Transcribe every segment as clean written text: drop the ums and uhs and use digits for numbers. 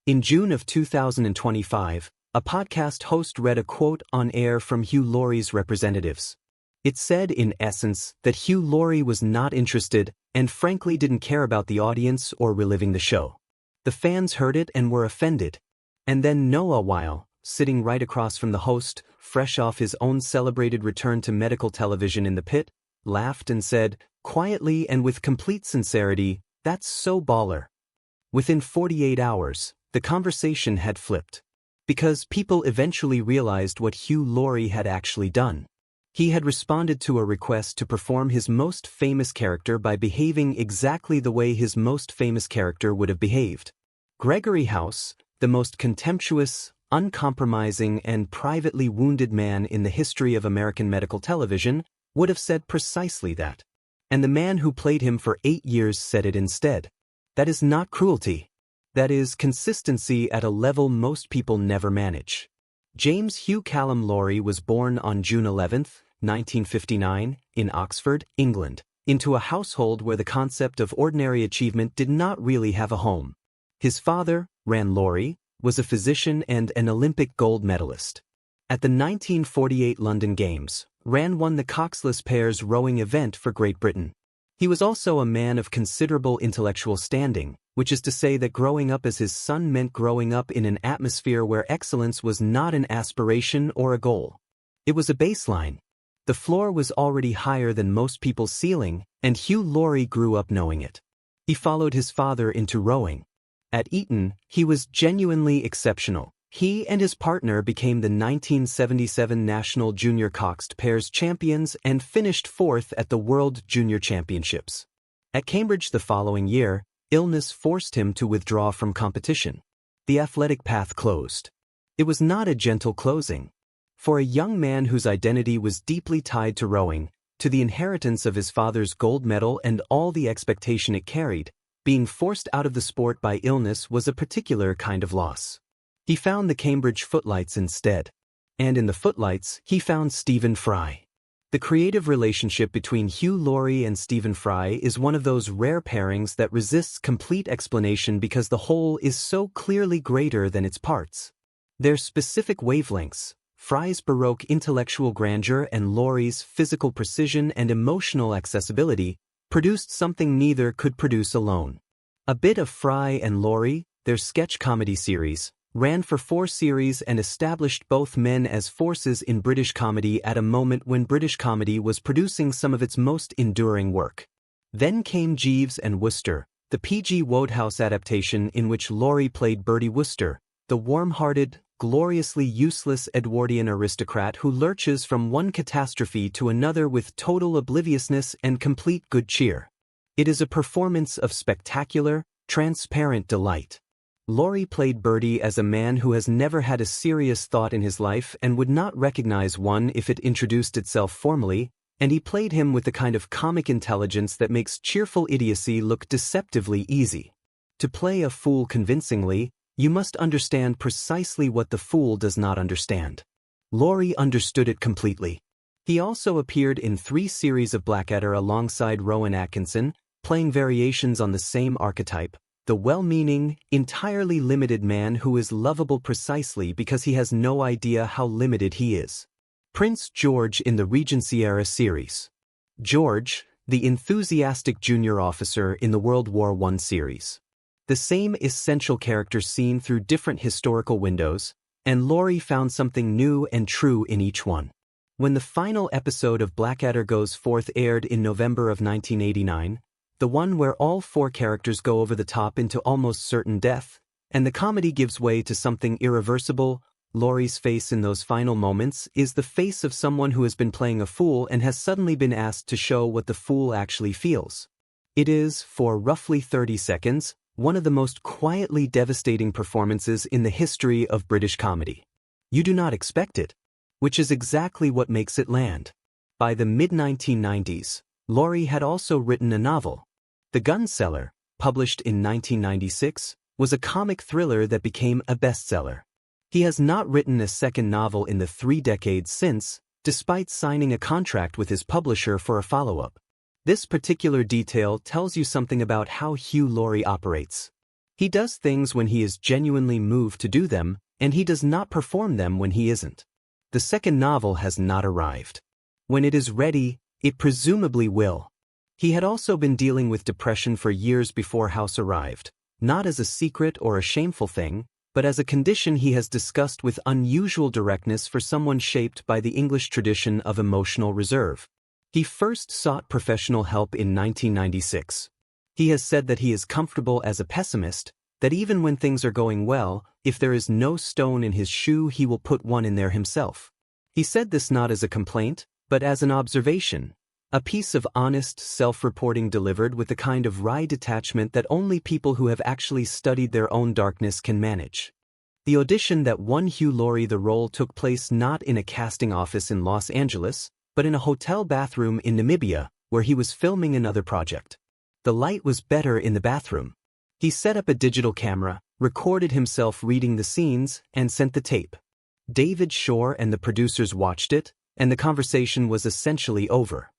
In June of 2025, a podcast host read a quote on air from Hugh Laurie's representatives. It said, in essence, that Hugh Laurie was not interested and frankly didn't care about the audience or reliving the show. The fans heard it and were offended. And then Noah Wyle, sitting right across from the host, fresh off his own celebrated return to medical television in the Pitt, laughed and said, quietly and with complete sincerity, "That's so baller." Within 48 hours, the conversation had flipped. Because people eventually realized what Hugh Laurie had actually done. He had responded to a request to perform his most famous character by behaving exactly the way his most famous character would have behaved. Gregory House, the most contemptuous, uncompromising, and privately wounded man in the history of American medical television, would have said precisely that. And the man who played him for 8 years said it instead. That is not cruelty. That is consistency at a level most people never manage. James Hugh Callum Laurie was born on June 11, 1959, in Oxford, England, into a household where the concept of ordinary achievement did not really have a home. His father, Ran Laurie, was a physician and an Olympic gold medalist. At the 1948 London Games, Ran won the coxless pairs rowing event for Great Britain. He was also a man of considerable intellectual standing, which is to say that growing up as his son meant growing up in an atmosphere where excellence was not an aspiration or a goal. It was a baseline. The floor was already higher than most people's ceiling, and Hugh Laurie grew up knowing it. He followed his father into rowing. At Eton, he was genuinely exceptional. He and his partner became the 1977 National Junior Coxed Pairs champions and finished 4th at the World Junior Championships. At Cambridge the following year, illness forced him to withdraw from competition. The athletic path closed. It was not a gentle closing. For a young man whose identity was deeply tied to rowing, to the inheritance of his father's gold medal and all the expectation it carried, being forced out of the sport by illness was a particular kind of loss. He found the Cambridge Footlights instead. And in the Footlights, he found Stephen Fry. The creative relationship between Hugh Laurie and Stephen Fry is one of those rare pairings that resists complete explanation because the whole is so clearly greater than its parts. Their specific wavelengths, Fry's Baroque intellectual grandeur and Laurie's physical precision and emotional accessibility, produced something neither could produce alone. A bit of Fry and Laurie, their sketch comedy series, ran for 4 series and established both men as forces in British comedy at a moment when British comedy was producing some of its most enduring work. Then came Jeeves and Wooster, the P.G. Wodehouse adaptation in which Laurie played Bertie Wooster, the warm-hearted, gloriously useless Edwardian aristocrat who lurches from one catastrophe to another with total obliviousness and complete good cheer. It is a performance of spectacular, transparent delight. Laurie played Bertie as a man who has never had a serious thought in his life and would not recognize one if it introduced itself formally, and he played him with the kind of comic intelligence that makes cheerful idiocy look deceptively easy. To play a fool convincingly, you must understand precisely what the fool does not understand. Laurie understood it completely. He also appeared in 3 series of Blackadder alongside Rowan Atkinson, playing variations on the same archetype, the well-meaning, entirely limited man who is lovable precisely because he has no idea how limited he is. Prince George in the Regency-era series. George, the enthusiastic junior officer in the World War I series. The same essential character seen through different historical windows, and Laurie found something new and true in each one. When the final episode of Blackadder Goes Forth aired in November of 1989, the one where all 4 characters go over the top into almost certain death, and the comedy gives way to something irreversible, Laurie's face in those final moments is the face of someone who has been playing a fool and has suddenly been asked to show what the fool actually feels. It is, for roughly 30 seconds, one of the most quietly devastating performances in the history of British comedy. You do not expect it, which is exactly what makes it land. By the mid-1990s, Laurie had also written a novel. The Gun Seller, published in 1996, was a comic thriller that became a bestseller. He has not written a second novel in the 3 decades since, despite signing a contract with his publisher for a follow-up. This particular detail tells you something about how Hugh Laurie operates. He does things when he is genuinely moved to do them, and he does not perform them when he isn't. The second novel has not arrived. When it is ready, it presumably will. He had also been dealing with depression for years before House arrived, not as a secret or a shameful thing, but as a condition he has discussed with unusual directness for someone shaped by the English tradition of emotional reserve. He first sought professional help in 1996. He has said that he is comfortable as a pessimist, that even when things are going well, if there is no stone in his shoe, he will put one in there himself. He said this not as a complaint, but as an observation, a piece of honest self-reporting delivered with the kind of wry detachment that only people who have actually studied their own darkness can manage. The audition that won Hugh Laurie the role took place not in a casting office in Los Angeles, but in a hotel bathroom in Namibia, where he was filming another project. The light was better in the bathroom. He set up a digital camera, recorded himself reading the scenes, and sent the tape. David Shore and the producers watched it, and the conversation was essentially over.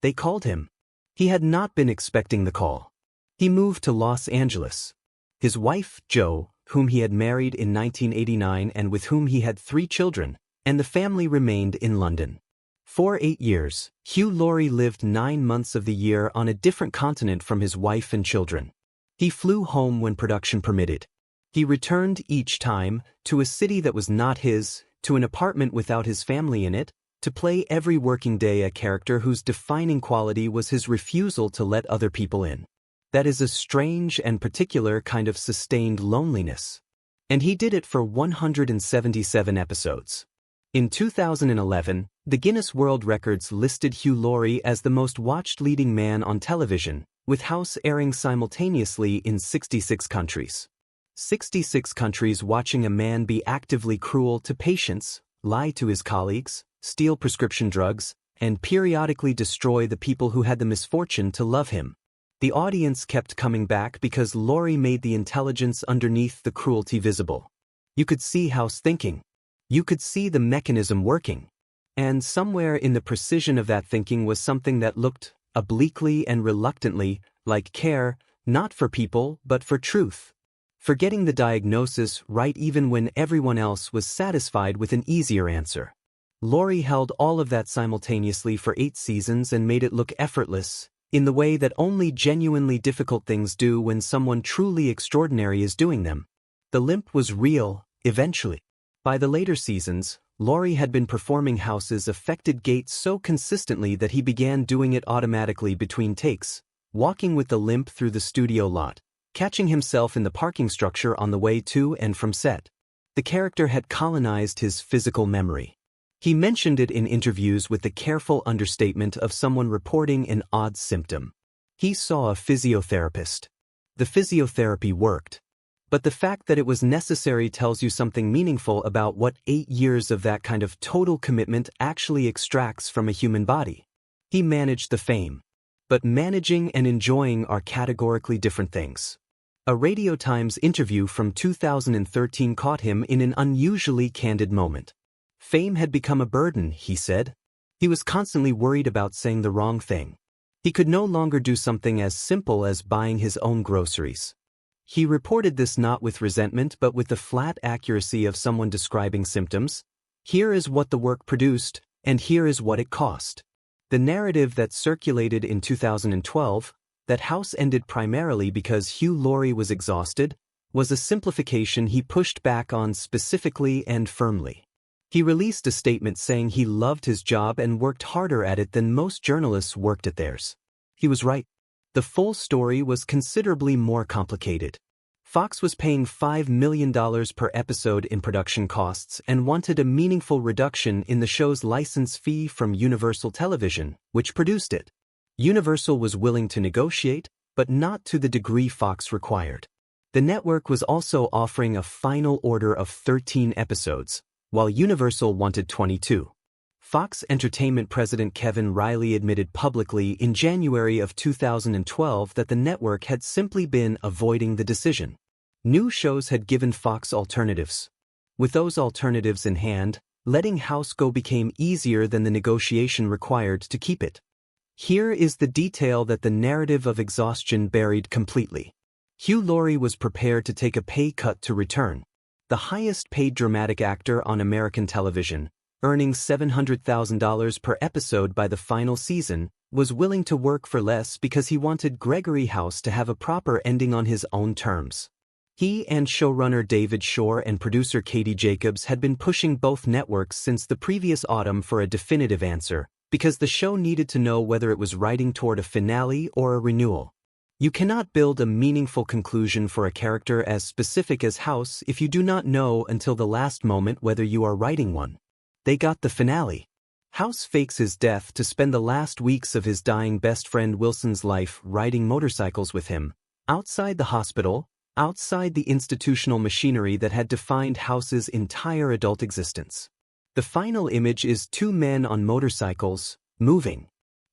They called him. He had not been expecting the call. He moved to Los Angeles. His wife, Jo, whom he had married in 1989 and with whom he had 3 children, and the family remained in London. For 8 years, Hugh Laurie lived 9 months of the year on a different continent from his wife and children. He flew home when production permitted. He returned each time to a city that was not his, to an apartment without his family in it, to play every working day a character whose defining quality was his refusal to let other people in. That is a strange and particular kind of sustained loneliness. And he did it for 177 episodes. In 2011, the Guinness World Records listed Hugh Laurie as the most watched leading man on television, with House airing simultaneously in 66 countries. 66 countries watching a man be actively cruel to patients, lie to his colleagues, steal prescription drugs, and periodically destroy the people who had the misfortune to love him. The audience kept coming back because Laurie made the intelligence underneath the cruelty visible. You could see House thinking. You could see the mechanism working. And somewhere in the precision of that thinking was something that looked, obliquely and reluctantly, like care, not for people, but for truth. For getting the diagnosis right even when everyone else was satisfied with an easier answer. Laurie held all of that simultaneously for 8 seasons and made it look effortless, in the way that only genuinely difficult things do when someone truly extraordinary is doing them. The limp was real, eventually. By the later seasons, Laurie had been performing House's affected gait so consistently that he began doing it automatically between takes, walking with the limp through the studio lot, catching himself in the parking structure on the way to and from set. The character had colonized his physical memory. He mentioned it in interviews with the careful understatement of someone reporting an odd symptom. He saw a physiotherapist. The physiotherapy worked. But the fact that it was necessary tells you something meaningful about what 8 years of that kind of total commitment actually extracts from a human body. He managed the fame. But managing and enjoying are categorically different things. A Radio Times interview from 2013 caught him in an unusually candid moment. Fame had become a burden, he said. He was constantly worried about saying the wrong thing. He could no longer do something as simple as buying his own groceries. He reported this not with resentment but with the flat accuracy of someone describing symptoms. Here is what the work produced, and here is what it cost. The narrative that circulated in 2012, that House ended primarily because Hugh Laurie was exhausted, was a simplification he pushed back on specifically and firmly. He released a statement saying he loved his job and worked harder at it than most journalists worked at theirs. He was right. The full story was considerably more complicated. Fox was paying $5 million per episode in production costs and wanted a meaningful reduction in the show's license fee from Universal Television, which produced it. Universal was willing to negotiate, but not to the degree Fox required. The network was also offering a final order of 13 episodes, while Universal wanted 22. Fox Entertainment president Kevin Reilly admitted publicly in January of 2012 that the network had simply been avoiding the decision. New shows had given Fox alternatives. With those alternatives in hand, letting House go became easier than the negotiation required to keep it. Here is the detail that the narrative of exhaustion buried completely. Hugh Laurie was prepared to take a pay cut to return. The highest-paid dramatic actor on American television, earning $700,000 per episode by the final season, was willing to work for less because he wanted Gregory House to have a proper ending on his own terms. He and showrunner David Shore and producer Katie Jacobs had been pushing both networks since the previous autumn for a definitive answer, because the show needed to know whether it was writing toward a finale or a renewal. You cannot build a meaningful conclusion for a character as specific as House if you do not know until the last moment whether you are writing one. They got the finale. House fakes his death to spend the last weeks of his dying best friend Wilson's life riding motorcycles with him, outside the hospital, outside the institutional machinery that had defined House's entire adult existence. The final image is two men on motorcycles, moving.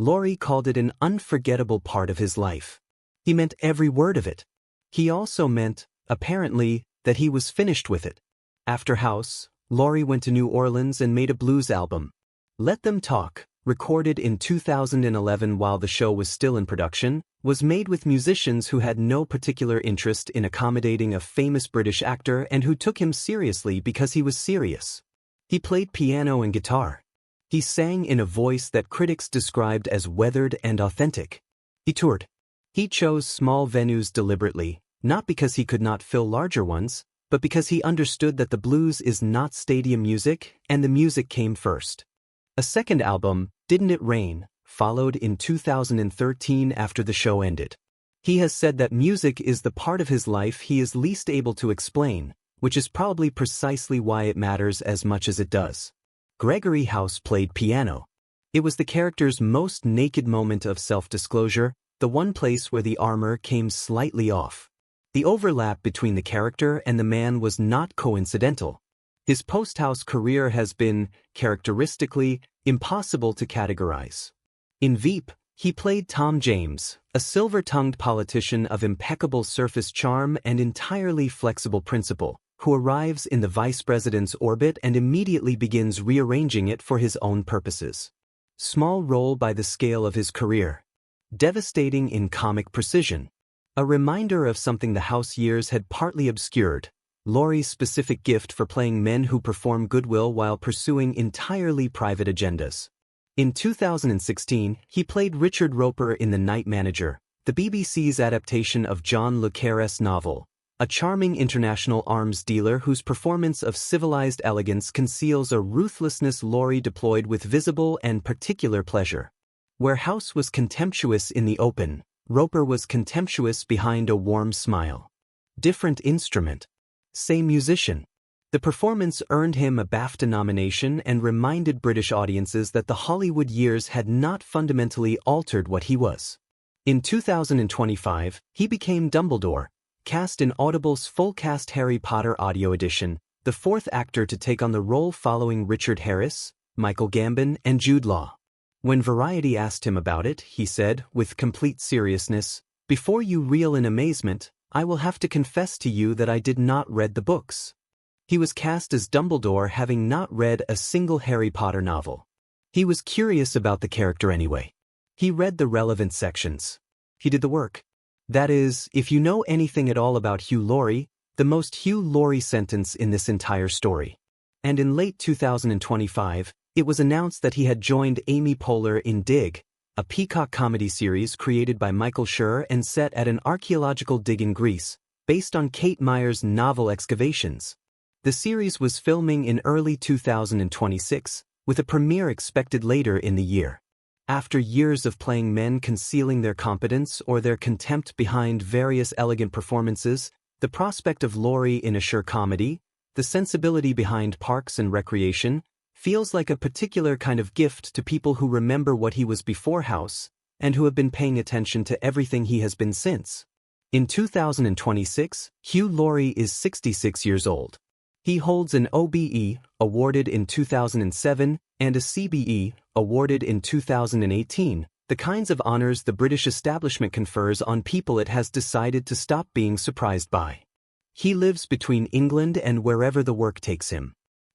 Laurie called it an unforgettable part of his life. He meant every word of it. He also meant, apparently, that he was finished with it. After House, Laurie went to New Orleans and made a blues album. Let Them Talk, recorded in 2011 while the show was still in production, was made with musicians who had no particular interest in accommodating a famous British actor and who took him seriously because he was serious. He played piano and guitar. He sang in a voice that critics described as weathered and authentic. He toured. He chose small venues deliberately, not because he could not fill larger ones, but because he understood that the blues is not stadium music and the music came first. A second album, Didn't It Rain, followed in 2013 after the show ended. He has said that music is the part of his life he is least able to explain, which is probably precisely why it matters as much as it does. Gregory House played piano. It was the character's most naked moment of self-disclosure, the one place where the armor came slightly off. The overlap between the character and the man was not coincidental. His post-House career has been, characteristically, impossible to categorize. In Veep, he played Tom James, a silver-tongued politician of impeccable surface charm and entirely flexible principle, who arrives in the vice president's orbit and immediately begins rearranging it for his own purposes. Small role by the scale of his career. Devastating in comic precision. A reminder of something the House years had partly obscured. Laurie's specific gift for playing men who perform goodwill while pursuing entirely private agendas. In 2016, he played Richard Roper in The Night Manager, the BBC's adaptation of John le Carré's novel, a charming international arms dealer whose performance of civilized elegance conceals a ruthlessness Laurie deployed with visible and particular pleasure. Where House was contemptuous in the open, Roper was contemptuous behind a warm smile. Different instrument. Same musician. The performance earned him a BAFTA nomination and reminded British audiences that the Hollywood years had not fundamentally altered what he was. In 2025, he became Dumbledore, cast in Audible's full-cast Harry Potter audio edition, the fourth actor to take on the role following Richard Harris, Michael Gambon, and Jude Law. When Variety asked him about it, he said, with complete seriousness, "Before you reel in amazement, I will have to confess to you that I did not read the books." He was cast as Dumbledore having not read a single Harry Potter novel. He was curious about the character anyway. He read the relevant sections. He did the work. That is, if you know anything at all about Hugh Laurie, the most Hugh Laurie sentence in this entire story. And in late 2025, it was announced that he had joined Amy Poehler in Dig, a Peacock comedy series created by Michael Schur and set at an archaeological dig in Greece, based on Kate Meyer's novel Excavations. The series was filming in early 2026, with a premiere expected later in the year. After years of playing men concealing their competence or their contempt behind various elegant performances, the prospect of Laurie in a Schur comedy, the sensibility behind Parks and Recreation, feels like a particular kind of gift to people who remember what he was before House, and who have been paying attention to everything he has been since. In 2026, Hugh Laurie is 66 years old. He holds an OBE, awarded in 2007, and a CBE, awarded in 2018, the kinds of honors the British establishment confers on people it has decided to stop being surprised by. He lives between England and wherever the work takes him.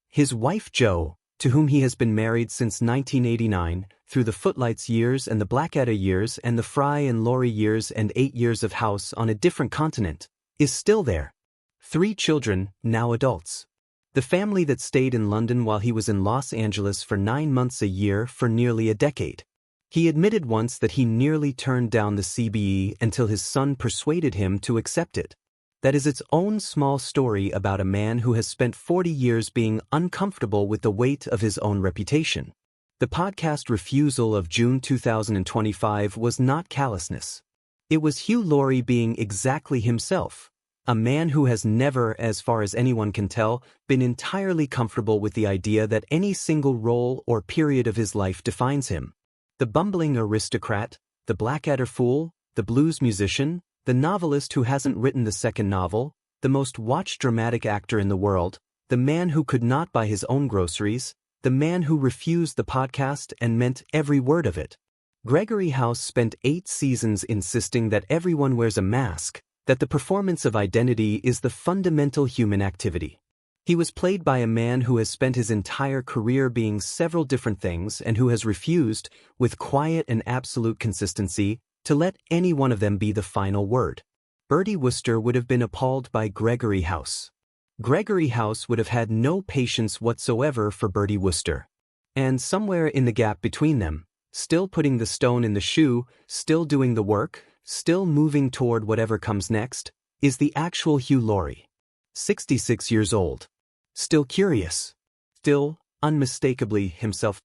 His wife Jo, to whom he has been married since 1989, through the Footlights years and the Blackadder years and the Fry and Laurie years and 8 years of House on a different continent, is still there. 3 children, now adults. The family that stayed in London while he was in Los Angeles for 9 months a year for nearly a decade. He admitted once that he nearly turned down the CBE until his son persuaded him to accept it. That is its own small story about a man who has spent 40 years being uncomfortable with the weight of his own reputation. The podcast refusal of June 2025 was not callousness. It was Hugh Laurie being exactly himself, a man who has never, as far as anyone can tell, been entirely comfortable with the idea that any single role or period of his life defines him. The bumbling aristocrat, the Blackadder fool, the blues musician, the novelist who hasn't written the second novel, the most watched dramatic actor in the world, the man who could not buy his own groceries, the man who refused the podcast and meant every word of it. Gregory House spent 8 seasons insisting that everyone wears a mask, that the performance of identity is the fundamental human activity. He was played by a man who has spent his entire career being several different things and who has refused, with quiet and absolute consistency, to let any one of them be the final word. Bertie Wooster would have been appalled by Gregory House. Gregory House would have had no patience whatsoever for Bertie Wooster. And somewhere in the gap between them, still putting the stone in the shoe, still doing the work, still moving toward whatever comes next, is the actual Hugh Laurie. 66 years old. Still curious. Still, unmistakably himself.